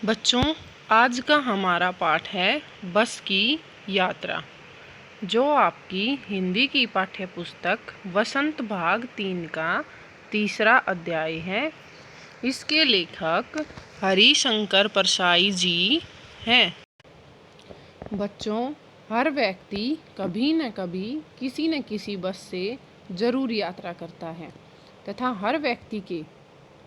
बच्चों, आज का हमारा पाठ है बस की यात्रा, जो आपकी हिंदी की पाठ्य पुस्तक वसंत भाग 3 का तीसरा अध्याय है। इसके लेखक हरिशंकर परसाई जी हैं। बच्चों, हर व्यक्ति कभी न कभी किसी न किसी बस से ज़रूर यात्रा करता है तथा हर व्यक्ति के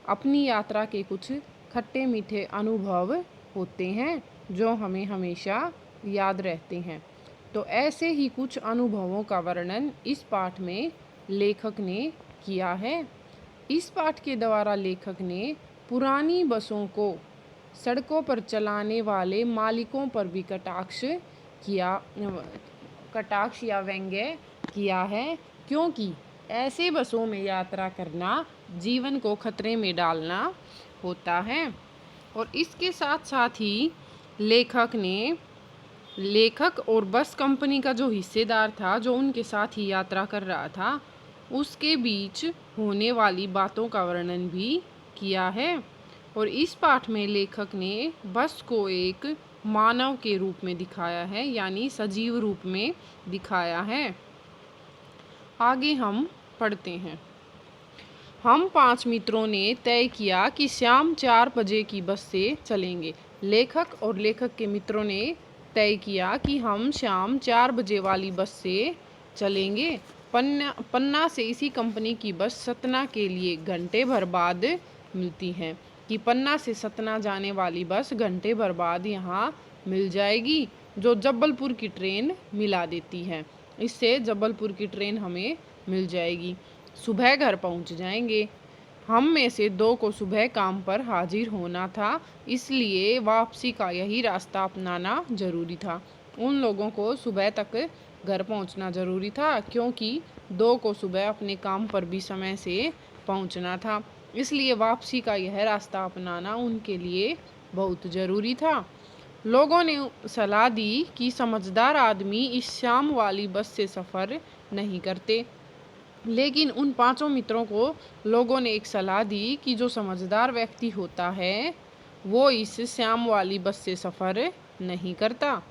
अपनी यात्रा के कुछ खट्टे मीठे अनुभव होते हैं जो हमें हमेशा याद रहते हैं। तो ऐसे ही कुछ अनुभवों का वर्णन इस पाठ में लेखक ने किया है। इस पाठ के द्वारा लेखक ने पुरानी बसों को सड़कों पर चलाने वाले मालिकों पर भी कटाक्ष या व्यंग्य किया है, क्योंकि ऐसे बसों में यात्रा करना जीवन को खतरे में डालना होता है। और इसके साथ साथ ही लेखक और बस कंपनी का जो हिस्सेदार था, जो उनके साथ ही यात्रा कर रहा था, उसके बीच होने वाली बातों का वर्णन भी किया है। और इस पाठ में लेखक ने बस को एक मानव के रूप में दिखाया है, यानी सजीव रूप में दिखाया है। आगे हम पढ़ते हैं। हम 5 मित्रों ने तय किया कि शाम 4 बजे की बस से चलेंगे। लेखक और लेखक के मित्रों ने तय किया कि हम शाम 4 बजे वाली बस से चलेंगे। पन्ना से इसी कंपनी की बस सतना के लिए घंटे भर बाद मिलती है, कि पन्ना से सतना जाने वाली बस घंटे भर बाद यहाँ मिल जाएगी, जो जबलपुर की ट्रेन मिला देती है। इससे जबलपुर की ट्रेन हमें मिल जाएगी। सुबह घर पहुंच जाएंगे। हम में से 2 को सुबह काम पर हाजिर होना था, इसलिए वापसी का यही रास्ता अपनाना जरूरी था। उन लोगों को सुबह तक घर पहुंचना जरूरी था, क्योंकि 2 को सुबह अपने काम पर भी समय से पहुंचना था, इसलिए वापसी का यह रास्ता अपनाना उनके लिए बहुत ज़रूरी था। लोगों ने सलाह दी कि समझदार आदमी इस शाम वाली बस से सफ़र नहीं करते, लेकिन उन 5 मित्रों को लोगों ने एक सलाह दी कि जो समझदार व्यक्ति होता है वो इस शाम वाली बस से सफ़र नहीं करता।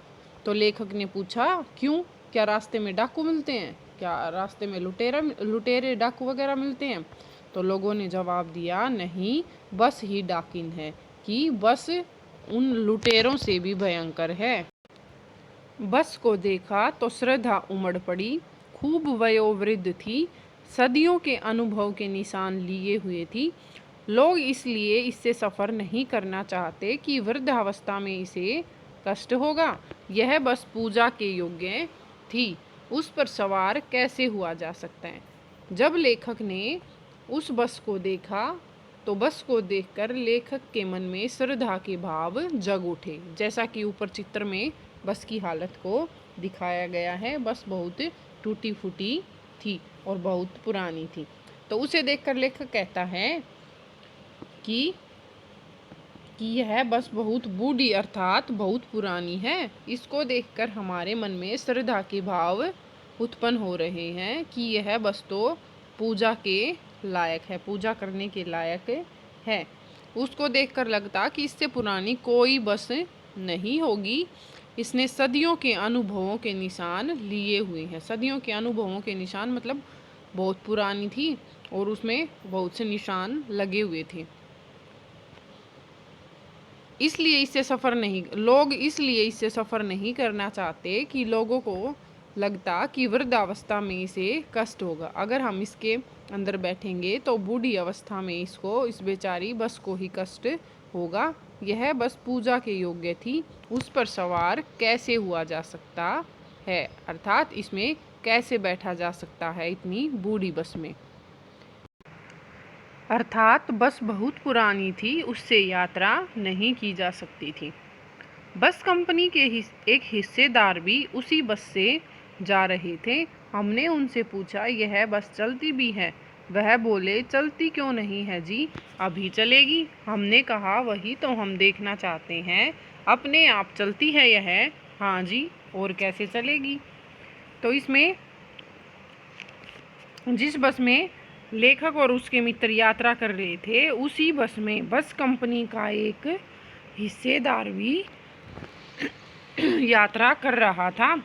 तो लेखक ने पूछा, क्यों? क्या रास्ते में डाकू मिलते हैं? क्या रास्ते में लुटेरे डाकू वगैरह मिलते हैं? तो लोगों ने जवाब दिया, नहीं, बस ही डाकिन है, कि बस उन लुटेरों से भी भयंकर है। बस को देखा तो श्रद्धा उमड़ पड़ी। खूब वयोवृद्ध थी, सदियों के अनुभव के निशान लिए हुए थी। लोग इसलिए इससे सफ़र नहीं करना चाहते कि वृद्धावस्था में इसे कष्ट होगा। यह बस पूजा के योग्य थी, उस पर सवार कैसे हुआ जा सकता है? जब लेखक ने उस बस को देखा तो बस को देखकर लेखक के मन में श्रद्धा के भाव जग उठे। जैसा कि ऊपर चित्र में बस की हालत को दिखाया गया है, बस बहुत टूटी फूटी थी और बहुत पुरानी थी। तो उसे देखकर लेखक कहता है कि यह बस बहुत बूढ़ी अर्थात बहुत पुरानी है। इसको देखकर हमारे मन में श्रद्धा के भाव उत्पन्न हो रहे हैं कि यह बस तो पूजा के लायक है, पूजा करने के लायक है। उसको देखकर लगता कि इससे पुरानी कोई बस नहीं होगी। इसने सदियों के अनुभवों के निशान लिए हुए हैं। सदियों के अनुभवों के निशान मतलब बहुत पुरानी थी और उसमें बहुत से निशान लगे हुए थे। इसलिए इससे सफ़र नहीं करना चाहते कि लोगों को लगता कि वृद्धावस्था में इसे कष्ट होगा। अगर हम इसके अंदर बैठेंगे तो बूढ़ी अवस्था में इस बेचारी बस को ही कष्ट होगा। यह बस पूजा के योग्य थी, उस पर सवार कैसे हुआ जा सकता है, अर्थात इसमें कैसे बैठा जा सकता है इतनी बूढ़ी बस में। अर्थात बस बहुत पुरानी थी, उससे यात्रा नहीं की जा सकती थी। बस कंपनी के एक हिस्सेदार भी उसी बस से जा रहे थे। हमने उनसे पूछा, यह बस चलती भी है? वह बोले, चलती क्यों नहीं है जी, अभी चलेगी। हमने कहा, वही तो हम देखना चाहते हैं, अपने आप चलती है यह? हाँ जी, और कैसे चलेगी? तो इसमें जिस बस में लेखक और उसके मित्र यात्रा कर रहे थे, उसी बस में बस कंपनी का एक हिस्सेदार भी यात्रा कर रहा था।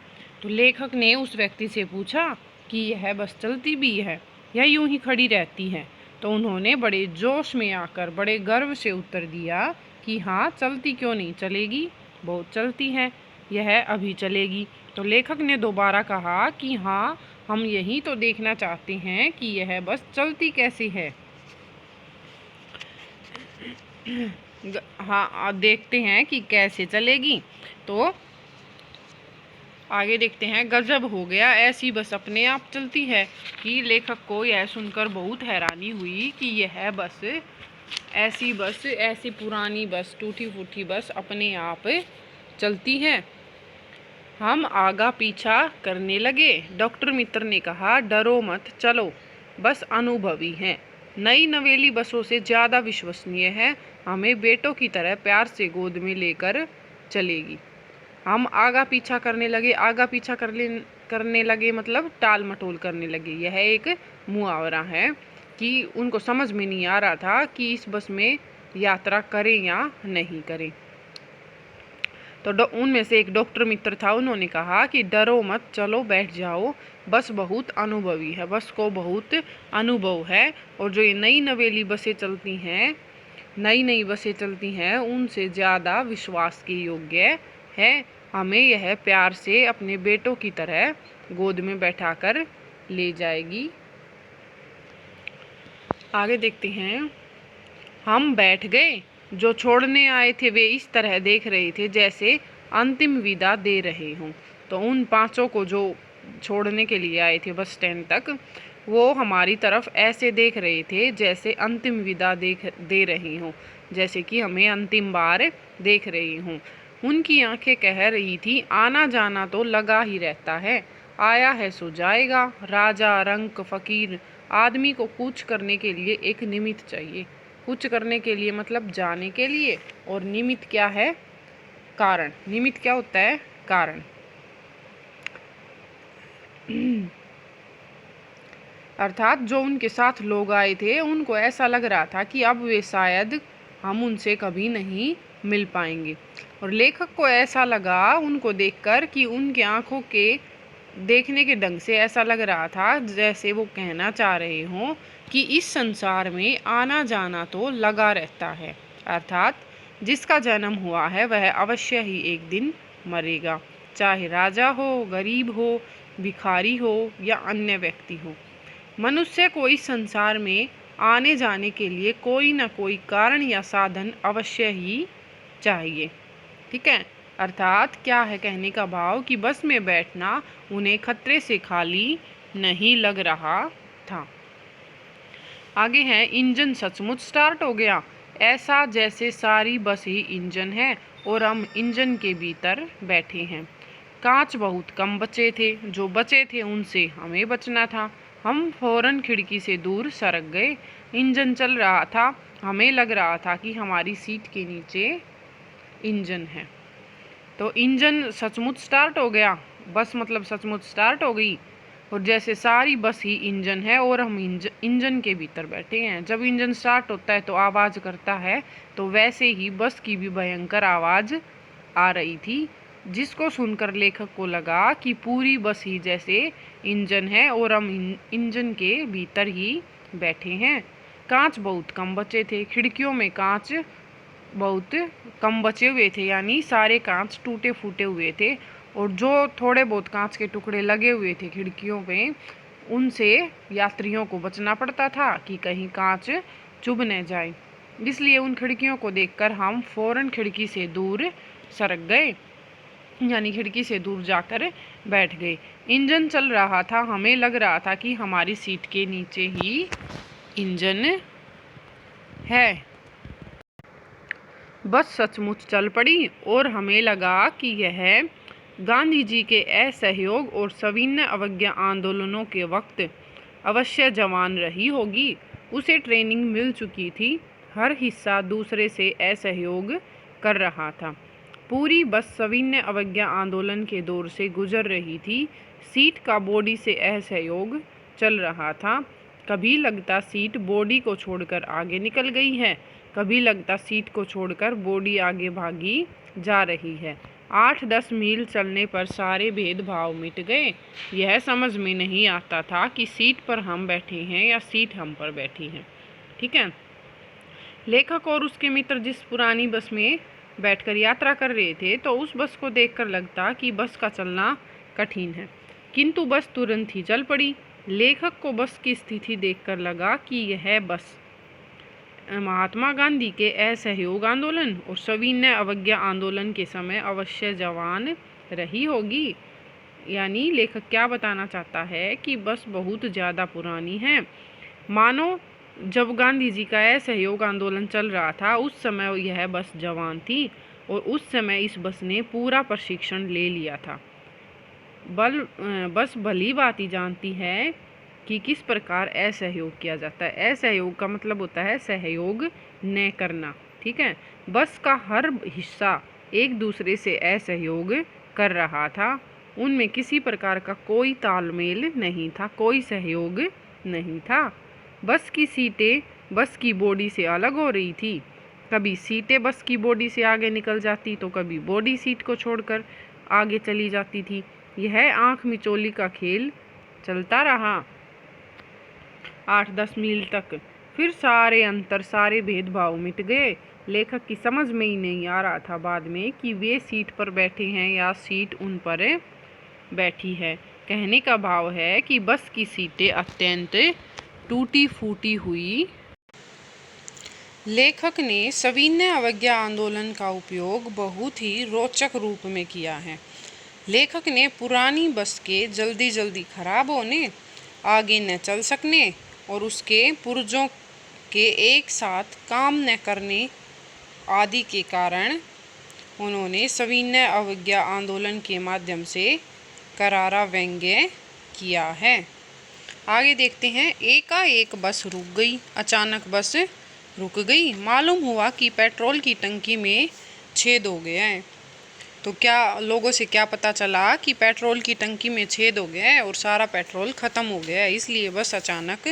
तो लेखक ने उस व्यक्ति से पूछा कि यह बस चलती भी है या यूं ही खड़ी रहती है। तो उन्होंने बड़े जोश में आकर बड़े गर्व से उत्तर दिया कि हाँ, चलती क्यों नहीं, चलेगी, बहुत चलती है, यह अभी चलेगी। तो लेखक ने दोबारा कहा कि हाँ, हम यही तो देखना चाहते हैं कि यह बस चलती कैसे है। हाँ, देखते हैं कि कैसे चलेगी। तो आगे देखते हैं। गजब हो गया, ऐसी बस अपने आप चलती है। कि लेखक को यह सुनकर बहुत हैरानी हुई कि यह बस, ऐसी बस, ऐसी पुरानी बस, टूटी फूटी बस अपने आप चलती है। हम आगा पीछा करने लगे। डॉक्टर मित्र ने कहा, डरो मत, चलो, बस अनुभवी है, नई नवेली बसों से ज़्यादा विश्वसनीय है, हमें बेटों की तरह प्यार से गोद में लेकर चलेगी। हम आगा पीछा करने लगे। आगा पीछा करने लगे मतलब टाल मटोल करने लगे। यह एक मुहावरा है कि उनको समझ में नहीं आ रहा था कि इस बस में यात्रा करें या नहीं करें। तो उनमें से एक डॉक्टर मित्र था, उन्होंने कहा कि डरो मत, चलो बैठ जाओ, बस बहुत अनुभवी है, बस को बहुत अनुभव है, और जो ये नई नवेली बसें चलती हैं, नई बसें चलती हैं, उनसे ज़्यादा विश्वास के योग्य है, हमें यह प्यार से अपने बेटों की तरह गोद में बैठाकर ले जाएगी। आगे देखते हैं। हम बैठ गए। जो छोड़ने आए थे वे इस तरह देख रहे थे जैसे अंतिम विदा दे रहे हों। तो उन पांचों को जो छोड़ने के लिए आए थे बस स्टैंड तक, वो हमारी तरफ ऐसे देख रहे थे जैसे अंतिम विदा दे रही हों, जैसे कि हमें अंतिम बार देख रही हों। उनकी आंखें कह रही थी, आना जाना तो लगा ही रहता है, आया है सो जाएगा। राजा, रंक, फकीर, आदमी को कूच करने के लिए एक निमित्त चाहिए। कुछ करने के लिए मतलब जाने के लिए, और निमित्त क्या है? कारण। निमित्त क्या होता है? कारण। अर्थात जो उनके साथ लोग आए थे उनको ऐसा लग रहा था कि अब वे शायद हम उनसे कभी नहीं मिल पाएंगे। और लेखक को ऐसा लगा उनको देखकर कि उनके आंखों के देखने के ढंग से ऐसा लग रहा था जैसे वो कहना चाह रहे हों कि इस संसार में आना जाना तो लगा रहता है, अर्थात जिसका जन्म हुआ है वह अवश्य ही एक दिन मरेगा, चाहे राजा हो, गरीब हो, भिखारी हो या अन्य व्यक्ति हो। मनुष्य को इस संसार में आने जाने के लिए कोई ना कोई कारण या साधन अवश्य ही चाहिए। ठीक है, अर्थात क्या है कहने का भाव कि बस में बैठना उन्हें खतरे से खाली नहीं लग रहा था। आगे है, इंजन सचमुच स्टार्ट हो गया, ऐसा जैसे सारी बस ही इंजन है और हम इंजन के भीतर बैठे हैं। कांच बहुत कम बचे थे, जो बचे थे उनसे हमें बचना था। हम फौरन खिड़की से दूर सरक गए। इंजन चल रहा था, हमें लग रहा था कि हमारी सीट के नीचे इंजन है। तो इंजन सचमुच स्टार्ट हो गया, बस मतलब सचमुच स्टार्ट हो गई, और जैसे सारी बस ही इंजन है और हम इंजन के भीतर बैठे हैं। जब इंजन स्टार्ट होता है तो आवाज़ करता है, तो वैसे ही बस की भी भयंकर आवाज़ आ रही थी, जिसको सुनकर लेखक को लगा कि पूरी बस ही जैसे इंजन है और हम इंजन के भीतर ही बैठे हैं। कांच बहुत कम बचे थे, खिड़कियों में कांच बहुत कम बचे हुए थे, यानी सारे कांच टूटे फूटे हुए थे, और जो थोड़े बहुत कांच के टुकड़े लगे हुए थे खिड़कियों पे, उनसे यात्रियों को बचना पड़ता था कि कहीं कांच चुभ न जाए। इसलिए उन खिड़कियों को देखकर हम फौरन खिड़की से दूर सरक गए, यानी खिड़की से दूर जाकर बैठ गए। इंजन चल रहा था, हमें लग रहा था कि हमारी सीट के नीचे ही इंजन है। बस सचमुच चल पड़ी और हमें लगा कि यह गांधी जी के असहयोग और सविनय अवज्ञा आंदोलनों के वक्त अवश्य जवान रही होगी। उसे ट्रेनिंग मिल चुकी थी, हर हिस्सा दूसरे से असहयोग कर रहा था। पूरी बस सविनय अवज्ञा आंदोलन के दौर से गुजर रही थी। सीट का बॉडी से असहयोग चल रहा था। कभी लगता सीट बॉडी को छोड़कर आगे निकल गई है, कभी लगता सीट को छोड़कर बॉडी आगे भागी जा रही है। 8-10 मील चलने पर सारे भेदभाव मिट गए। यह समझ में नहीं आता था कि सीट पर हम बैठे हैं या सीट हम पर बैठी है। ठीक है। लेखक और उसके मित्र जिस पुरानी बस में बैठकर यात्रा कर रहे थे तो उस बस को देखकर लगता कि बस का चलना कठिन है, किंतु बस तुरंत ही चल पड़ी। लेखक को बस की स्थिति देखकर लगा कि यह बस महात्मा गांधी के असहयोग आंदोलन और सविनय अवज्ञा आंदोलन के समय अवश्य जवान रही होगी। यानी लेखक क्या बताना चाहता है कि बस बहुत ज़्यादा पुरानी है। मानो जब गांधी जी का असहयोग आंदोलन चल रहा था उस समय यह बस जवान थी और उस समय इस बस ने पूरा प्रशिक्षण ले लिया था। बस भली भांति जानती है कि किस प्रकार असहयोग किया जाता है। असहयोग का मतलब होता है सहयोग न करना। ठीक है। बस का हर हिस्सा एक दूसरे से असहयोग कर रहा था। उनमें किसी प्रकार का कोई तालमेल नहीं था, कोई सहयोग नहीं था। बस की सीटें बस की बॉडी से अलग हो रही थी। कभी सीटें बस की बॉडी से आगे निकल जाती तो कभी बॉडी सीट को छोड़कर आगे चली जाती थी। यह आंख मिचौली का खेल चलता रहा 8-10 मील तक। फिर सारे अंतर, सारे भेदभाव मिट गए। लेखक की समझ में ही नहीं आ रहा था बाद में कि वे सीट पर बैठे हैं या सीट उन पर बैठी है। कहने का भाव है कि बस की सीटें अत्यंत टूटी फूटी हुई। लेखक ने सविनय अवज्ञा आंदोलन का उपयोग बहुत ही रोचक रूप में किया है। लेखक ने पुरानी बस के जल्दी जल्दी खराब होने, आगे न चल सकने और उसके पुर्जों के एक साथ काम न करने आदि के कारण उन्होंने सविनय अवज्ञा आंदोलन के माध्यम से करारा व्यंग्य किया है। आगे देखते हैं। एकाएक बस रुक गई। अचानक बस रुक गई। मालूम हुआ कि पेट्रोल की टंकी में छेद हो गया है। तो क्या लोगों से क्या पता चला कि पेट्रोल की टंकी में छेद हो गया है और सारा पेट्रोल ख़त्म हो गया है, इसलिए बस अचानक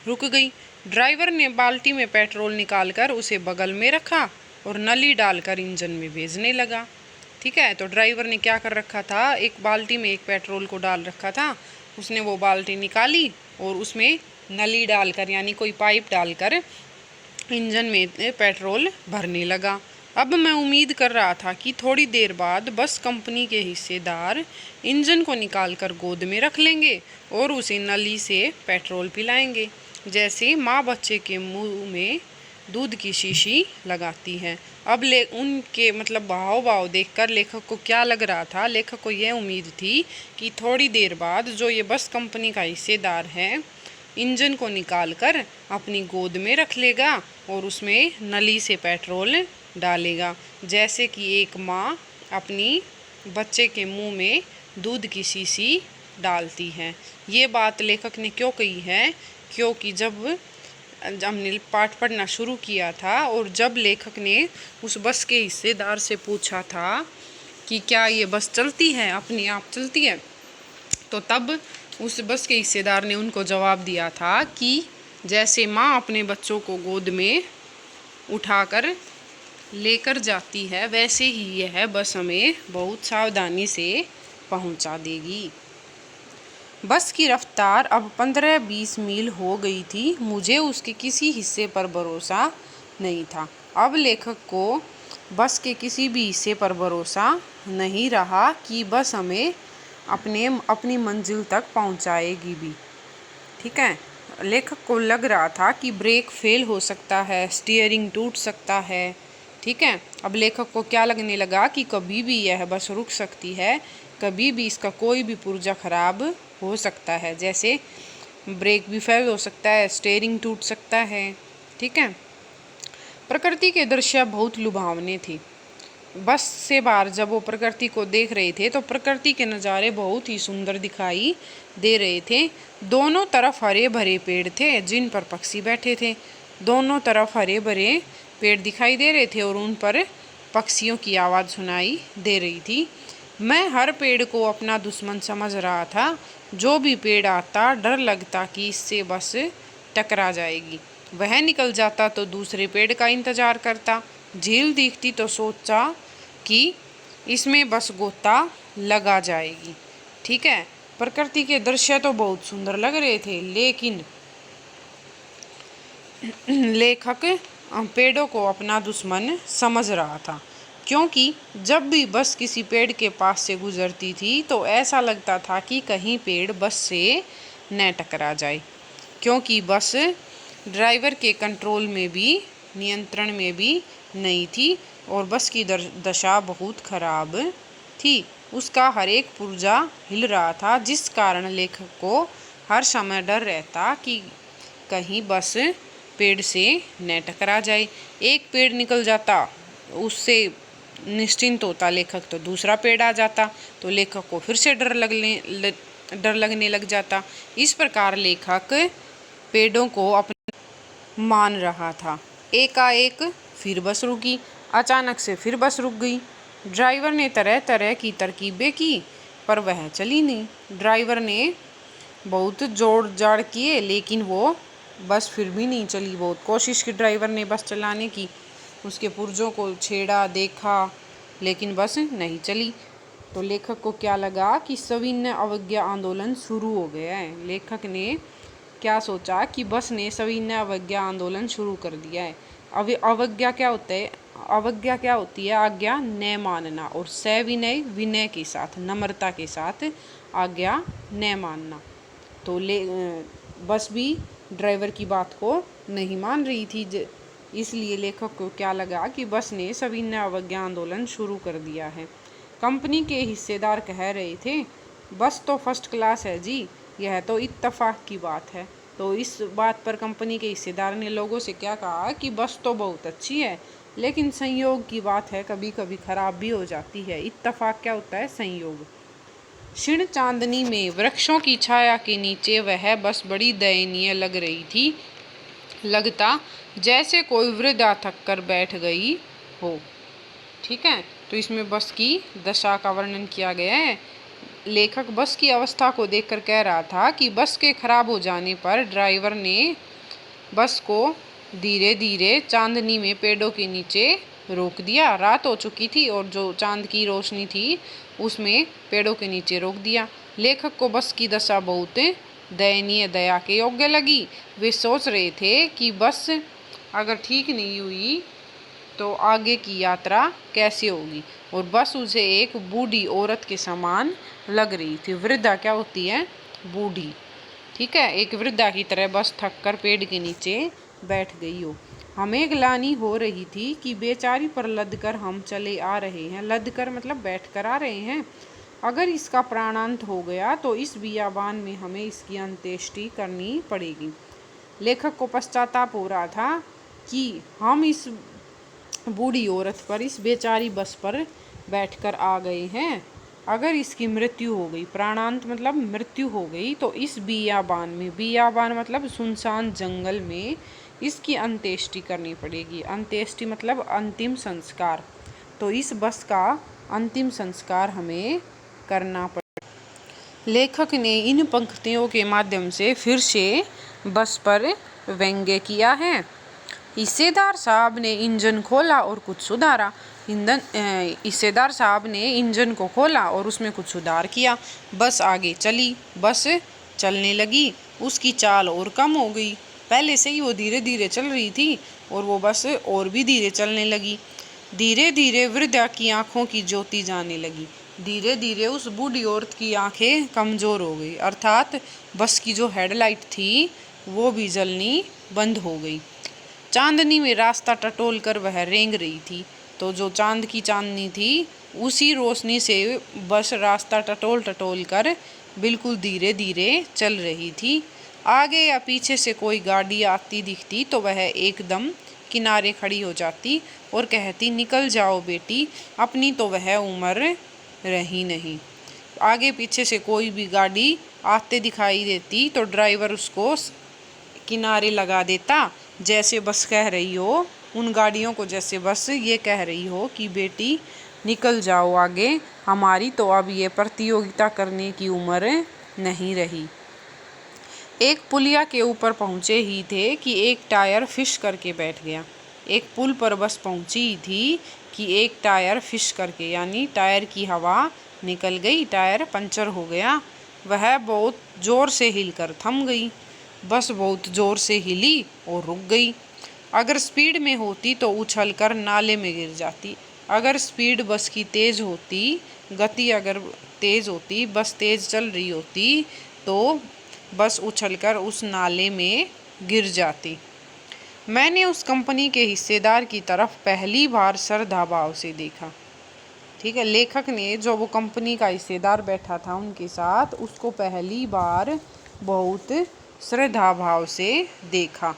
रुक गई। ड्राइवर ने बाल्टी में पेट्रोल निकालकर उसे बगल में रखा और नली डालकर इंजन में भेजने लगा। ठीक है। तो ड्राइवर ने क्या कर रखा था, एक बाल्टी में एक पेट्रोल को डाल रखा था। उसने वो बाल्टी निकाली और उसमें नली डालकर यानी कोई पाइप डालकर इंजन में पेट्रोल भरने लगा। अब मैं उम्मीद कर रहा था कि थोड़ी देर बाद बस कंपनी के हिस्सेदार इंजन को निकालकर गोद में रख लेंगे और उसे नली से पेट्रोल पिलाएंगे, जैसे माँ बच्चे के मुंह में दूध की शीशी लगाती है। अब उनके मतलब भाव देखकर लेखक को क्या लग रहा था, लेखक को यह उम्मीद थी कि थोड़ी देर बाद जो ये बस कंपनी का हिस्सेदार है इंजन को निकालकर अपनी गोद में रख लेगा और उसमें नली से पेट्रोल डालेगा, जैसे कि एक माँ अपनी बच्चे के मुंह में दूध की शीशी डालती है। ये बात लेखक ने क्यों कही है, क्योंकि जब हमने पाठ पढ़ना शुरू किया था और जब लेखक ने उस बस के हिस्सेदार से पूछा था कि क्या ये बस चलती है, अपने आप चलती है, तो तब उस बस के हिस्सेदार ने उनको जवाब दिया था कि जैसे माँ अपने बच्चों को गोद में उठाकर लेकर जाती है वैसे ही यह बस हमें बहुत सावधानी से पहुंचा देगी। बस की रफ्तार अब 15-20 मील हो गई थी। मुझे उसके किसी हिस्से पर भरोसा नहीं था। अब लेखक को बस के किसी भी हिस्से पर भरोसा नहीं रहा कि बस हमें अपनी मंजिल तक पहुंचाएगी भी। ठीक है। लेखक को लग रहा था कि ब्रेक फेल हो सकता है, स्टीयरिंग टूट सकता है। ठीक है। अब लेखक को क्या लगने लगा कि कभी भी यह बस रुक सकती है, कभी भी इसका कोई भी पुर्जा खराब हो सकता है, जैसे ब्रेक भी फेल हो सकता है, स्टीयरिंग टूट सकता है। ठीक है। प्रकृति के दृश्य बहुत लुभावने थे। बस से बाहर जब वो प्रकृति को देख रहे थे तो प्रकृति के नज़ारे बहुत ही सुंदर दिखाई दे रहे थे। दोनों तरफ हरे भरे पेड़ थे जिन पर पक्षी बैठे थे। दोनों तरफ हरे भरे पेड़ दिखाई दे रहे थे और उन पर पक्षियों की आवाज़ सुनाई दे रही थी। मैं हर पेड़ को अपना दुश्मन समझ रहा था। जो भी पेड़ आता डर लगता कि इससे बस टकरा जाएगी। वह निकल जाता तो दूसरे पेड़ का इंतजार करता। झील दिखती तो सोचा कि इसमें बस गोता लगा जाएगी। ठीक है, प्रकृति के दृश्य तो बहुत सुंदर लग रहे थे, लेकिन लेखक पेड़ों को अपना दुश्मन समझ रहा था, क्योंकि जब भी बस किसी पेड़ के पास से गुजरती थी तो ऐसा लगता था कि कहीं पेड़ बस से न टकरा जाए, क्योंकि बस ड्राइवर के कंट्रोल में भी, नियंत्रण में भी नहीं थी और बस की दशा बहुत खराब थी। उसका हर एक पुर्जा हिल रहा था, जिस कारण लेखक को हर समय डर रहता कि कहीं बस पेड़ से न टकरा जाए। एक पेड़ निकल जाता, उससे निश्चिंत होता लेखक, तो दूसरा पेड़ आ जाता तो लेखक को फिर से डर लगने लग जाता। इस प्रकार लेखक पेड़ों को अपना मान रहा था। एकाएक फिर बस रुकी, अचानक से फिर बस रुक गई। ड्राइवर ने तरह तरह की तरकीबें की, पर वह चली नहीं। ड्राइवर ने बहुत जोड़ जाड़ किए, लेकिन वो बस फिर भी नहीं चली। बहुत कोशिश की ड्राइवर ने बस चलाने की, उसके पुर्जों को छेड़ा, देखा, लेकिन बस नहीं चली। तो लेखक को क्या लगा कि सविनय अवज्ञा आंदोलन शुरू हो गया है। लेखक ने क्या सोचा कि बस ने सविनय अवज्ञा आंदोलन शुरू कर दिया है। अवज्ञा क्या होता है? अवज्ञा क्या होती है? आज्ञा न मानना, और सविनय विनय के साथ, नम्रता के साथ आज्ञा न मानना। तो बस भी ड्राइवर की बात को नहीं मान रही थी, इसलिए लेखक को क्या लगा कि बस ने सविनय अवज्ञा आंदोलन शुरू कर दिया है। कंपनी के हिस्सेदार कह रहे थे, बस तो फर्स्ट क्लास है जी, यह तो इत्तेफाक की बात है। तो इस बात पर कंपनी के हिस्सेदार ने लोगों से क्या कहा कि बस तो बहुत अच्छी है, लेकिन संयोग की बात है, कभी कभी खराब भी हो जाती है। इत्तेफाक क्या होता है? संयोग। क्षीण चांदनी में वृक्षों की छाया के नीचे वह बस बड़ी दयनीय लग रही थी। लगता जैसे कोई वृद्धा थक कर बैठ गई हो। ठीक है, तो इसमें बस की दशा का वर्णन किया गया है। लेखक बस की अवस्था को देखकर कह रहा था कि बस के खराब हो जाने पर ड्राइवर ने बस को धीरे धीरे चांदनी में पेड़ों के नीचे रोक दिया। रात हो चुकी थी और जो चांद की रोशनी थी उसमें पेड़ों के नीचे रोक दिया। लेखक को बस की दशा बहुत दयनीय, दया के योग्य लगी। वे सोच रहे थे कि बस अगर ठीक नहीं हुई तो आगे की यात्रा कैसे होगी, और बस उसे एक बूढ़ी औरत के समान लग रही थी। वृद्धा क्या होती है? बूढ़ी। ठीक है, एक वृद्धा की तरह बस थक कर पेड़ के नीचे बैठ गई हो। हमें ग्लानि हो रही थी कि बेचारी पर लदकर हम चले आ रहे हैं। लदकर मतलब बैठ कर आ रहे हैं। अगर इसका प्राणांत हो गया तो इस बियाबान में हमें इसकी अंत्येष्टि करनी पड़ेगी। लेखक को पश्चाताप हो रहा था कि हम इस बूढ़ी औरत पर, इस बेचारी बस पर बैठकर आ गए हैं। अगर इसकी मृत्यु हो गई, प्राणांत मतलब मृत्यु हो गई, तो इस बियाबान में, बियाबान मतलब सुनसान जंगल में, इसकी अंत्येष्टि करनी पड़ेगी। अंत्येष्टि मतलब अंतिम संस्कार। तो इस बस का अंतिम संस्कार हमें करना पड़ेगा। लेखक ने इन पंक्तियों के माध्यम से फिर से बस पर व्यंग्य किया है। हिस्सेदार साहब ने इंजन खोला और कुछ सुधारा। हिस्सेदार साहब ने इंजन को खोला और उसमें कुछ सुधार किया। बस आगे चली, बस चलने लगी। उसकी चाल और कम हो गई। पहले से ही वो धीरे धीरे चल रही थी और वो बस और भी धीरे चलने लगी। धीरे धीरे वृद्धा की आंखों की ज्योति जाने लगी। धीरे धीरे उस बूढ़ी औरत की आंखें कमज़ोर हो गई, अर्थात बस की जो हेडलाइट थी वो भी जलनी बंद हो गई। चांदनी में रास्ता टटोल कर वह रेंग रही थी। तो जो चांद की चांदनी थी उसी रोशनी से बस रास्ता टटोल टटोल कर बिल्कुल धीरे धीरे चल रही थी। आगे या पीछे से कोई गाड़ी आती दिखती तो वह एकदम किनारे खड़ी हो जाती और कहती, निकल जाओ बेटी, अपनी तो वह उम्र रही नहीं। आगे पीछे से कोई भी गाड़ी आते दिखाई देती तो ड्राइवर उसको किनारे लगा देता, जैसे बस कह रही हो उन गाड़ियों को, जैसे बस ये कह रही हो कि बेटी निकल जाओ आगे, हमारी तो अब ये प्रतियोगिता करने की उम्र नहीं रही। एक पुलिया के ऊपर पहुँचे ही थे कि एक टायर फिश करके बैठ गया। एक पुल पर बस पहुँची ही थी कि एक टायर फिश करके यानी टायर की हवा निकल गई, टायर पंचर हो गया। वह बहुत ज़ोर से हिलकर थम गई। बस बहुत ज़ोर से हिली और रुक गई। अगर स्पीड में होती तो उछलकर नाले में गिर जाती। अगर स्पीड बस की तेज़ होती, गति अगर तेज़ होती, बस तेज़ चल रही होती तो बस उछलकर उस नाले में गिर जाती। मैंने उस कंपनी के हिस्सेदार की तरफ पहली बार श्रद्धा भाव से देखा। ठीक है, लेखक ने जो वो कंपनी का हिस्सेदार बैठा था उनके साथ, उसको पहली बार बहुत श्रद्धा भाव से देखा।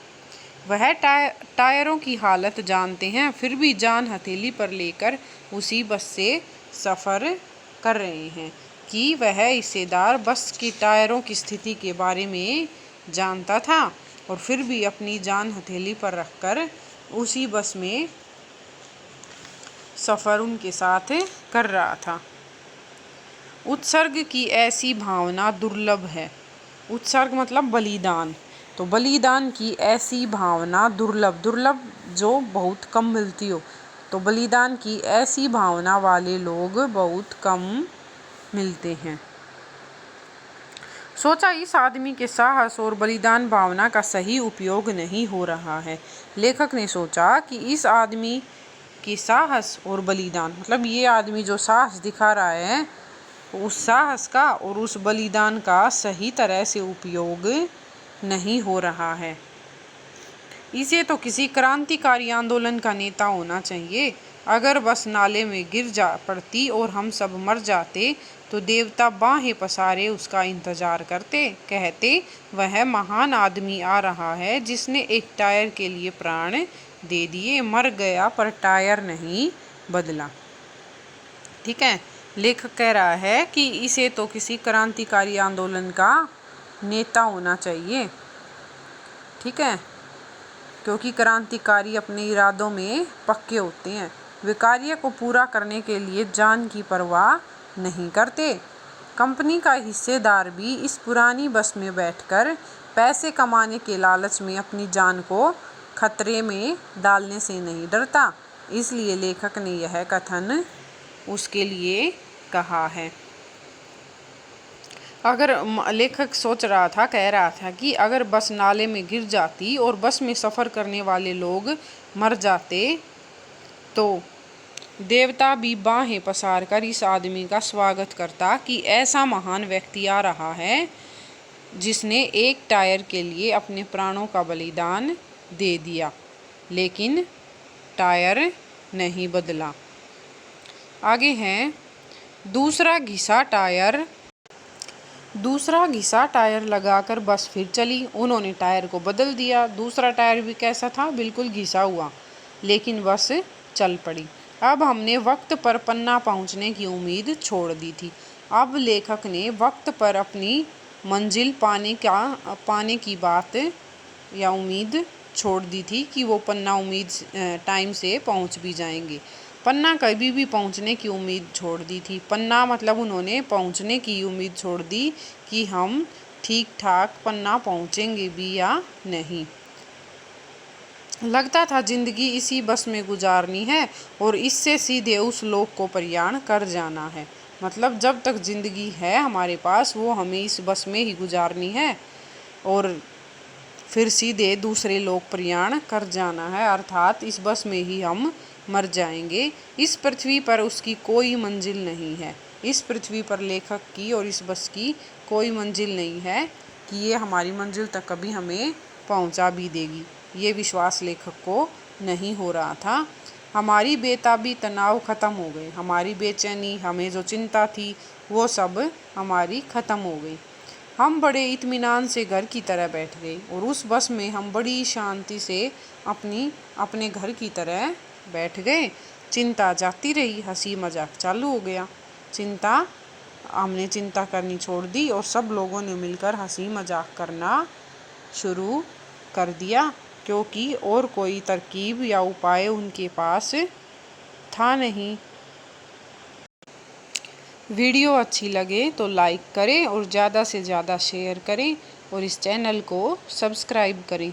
वह टायरों की हालत जानते हैं, फिर भी जान हथेली पर लेकर उसी बस से सफ़र कर रहे हैं कि वह हिस्सेदार बस की टायरों की स्थिति के बारे में जानता था और फिर भी अपनी जान हथेली पर रखकर उसी बस में सफ़र उनके साथ कर रहा था। उत्सर्ग की ऐसी भावना दुर्लभ है। उत्सर्ग मतलब बलिदान। तो बलिदान की ऐसी भावना दुर्लभ, दुर्लभ जो बहुत कम मिलती हो। तो बलिदान की ऐसी भावना वाले लोग बहुत कम मिलते हैं। सोचा इस आदमी के साहस और बलिदान भावना का सही उपयोग नहीं हो रहा है। लेखक ने सोचा कि इस आदमी की साहस और बलिदान मतलब ये आदमी जो साहस दिखा रहा है, उस साहस का और उस बलिदान का सही तरह से उपयोग नहीं हो रहा है। इसे तो किसी क्रांतिकारी आंदोलन का नेता होना चाहिए। अगर बस नाले में गिर जा पड़ती और हम सब मर जाते तो देवता बाहें पसारे उसका इंतजार करते, कहते वह महान आदमी आ रहा है जिसने एक टायर के लिए प्राण दे दिए, मर गया पर टायर नहीं बदला। ठीक है, लेखक कह रहा है कि इसे तो किसी क्रांतिकारी आंदोलन का नेता होना चाहिए। ठीक है, क्योंकि क्रांतिकारी अपने इरादों में पक्के होते हैं। वे कार्य को पूरा करने के लिए जान की परवाह नहीं करते। कंपनी का हिस्सेदार भी इस पुरानी बस में बैठकर पैसे कमाने के लालच में अपनी जान को खतरे में डालने से नहीं डरता। इसलिए लेखक ने यह कथन उसके लिए कहा है। अगर लेखक सोच रहा था, कह रहा था कि अगर बस नाले में गिर जाती और बस में सफ़र करने वाले लोग मर जाते तो देवता भी बाहें पसार कर इस आदमी का स्वागत करता कि ऐसा महान व्यक्ति आ रहा है जिसने एक टायर के लिए अपने प्राणों का बलिदान दे दिया, लेकिन टायर नहीं बदला। आगे है दूसरा घिसा टायर लगाकर बस फिर चली। उन्होंने टायर को बदल दिया। दूसरा टायर भी कैसा था? बिल्कुल घिसा हुआ, लेकिन बस चल पड़ी। अब हमने वक्त पर पन्ना पहुंचने की उम्मीद छोड़ दी थी। अब लेखक ने वक्त पर अपनी मंजिल पाने की बात या उम्मीद छोड़ दी थी कि वो पन्ना टाइम से पहुंच भी जाएंगे। पन्ना कभी भी पहुंचने की उम्मीद छोड़ दी थी। पन्ना मतलब उन्होंने पहुंचने की उम्मीद छोड़ दी कि हम ठीक ठाक पन्ना पहुंचेंगे भी या नहीं। लगता था जिंदगी इसी बस में गुजारनी है और इससे सीधे उस लोक को प्रयाण कर जाना है। मतलब जब तक जिंदगी है हमारे पास वो हमें इस बस में ही गुजारनी है और फिर सीधे दूसरे लोक प्रयाण कर जाना है, अर्थात इस बस में ही हम मर जाएंगे। इस पृथ्वी पर उसकी कोई मंजिल नहीं है। इस पृथ्वी पर लेखक की और इस बस की कोई मंजिल नहीं है कि ये हमारी मंजिल तक कभी हमें पहुंचा भी देगी। ये विश्वास लेखक को नहीं हो रहा था। हमारी बेताबी, तनाव ख़त्म हो गए। हमारी बेचैनी, हमें जो चिंता थी वो सब हमारी ख़त्म हो गई। हम बड़े इत्मीनान से घर की तरह बैठ गए और उस बस में हम बड़ी शांति से अपने घर की तरह बैठ गए। चिंता जाती रही, हंसी मजाक चालू हो गया। हमने चिंता करनी छोड़ दी और सब लोगों ने मिलकर हंसी मजाक करना शुरू कर दिया, क्योंकि और कोई तरकीब या उपाय उनके पास था नहीं। वीडियो अच्छी लगे तो लाइक करें और ज़्यादा से ज़्यादा शेयर करें। और इस चैनल को सब्सक्राइब करें।